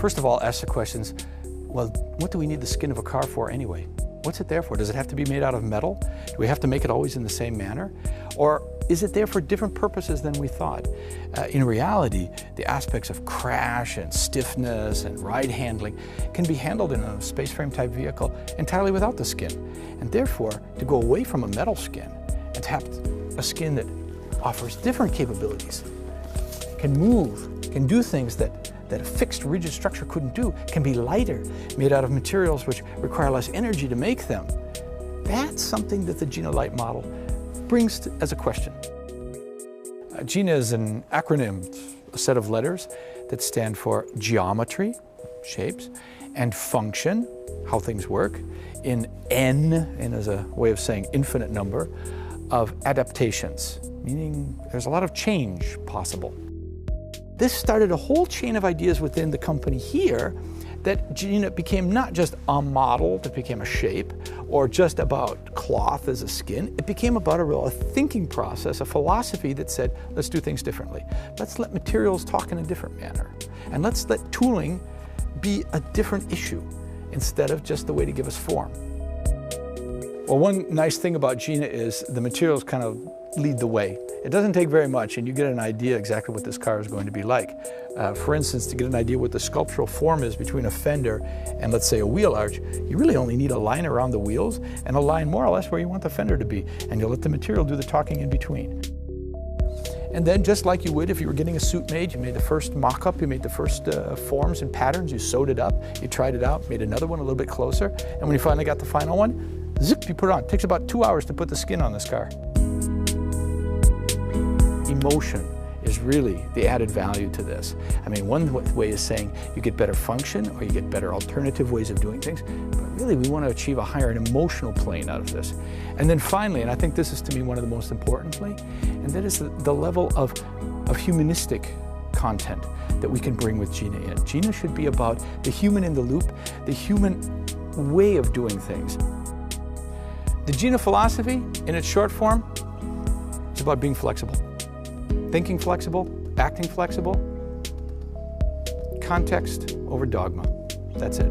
first of all, ask the questions, well, what do we need the skin of a car for anyway? What's it there for? Does it have to be made out of metal? Do we have to make it always in the same manner? Or is it there for different purposes than we thought? In reality, the aspects of crash and stiffness and ride handling can be handled in a space frame type vehicle entirely without the skin. And therefore, to go away from a metal skin and to have a skin that offers different capabilities, can move, can do things that a fixed rigid structure couldn't do, can be lighter, made out of materials which require less energy to make them. That's something that the GINA Light model brings as a question. GINA is an acronym, a set of letters that stand for geometry, shapes, and function, how things work, in N as a way of saying infinite number, of adaptations, meaning there's a lot of change possible. This started a whole chain of ideas within the company here that GINA became not just a model that became a shape or just about cloth as a skin. It became about a thinking process, a philosophy that said, let's do things differently. Let's let materials talk in a different manner. And let's let tooling be a different issue instead of just the way to give us form. Well, one nice thing about GINA is the materials kind of lead the way. It doesn't take very much and you get an idea exactly what this car is going to be like. For instance, to get an idea what the sculptural form is between a fender and let's say a wheel arch, you really only need a line around the wheels and a line more or less where you want the fender to be, and you'll let the material do the talking in between. And then just like you would if you were getting a suit made, you made the first mock-up, you made the first forms and patterns, you sewed it up, you tried it out, made another one a little bit closer, and when you finally got the final one, zip, you put it on. It takes about 2 hours to put the skin on this car. Emotion is really the added value to this. I mean, one way is saying you get better function or you get better alternative ways of doing things, but really we want to achieve a higher emotional plane out of this. And then finally, and I think this is to me one of the most importantly, and that is the level of humanistic content that we can bring with GINA in. GINA should be about the human in the loop, the human way of doing things. The GINA philosophy, in its short form, is about being flexible. Thinking flexible, acting flexible, context over dogma. That's it.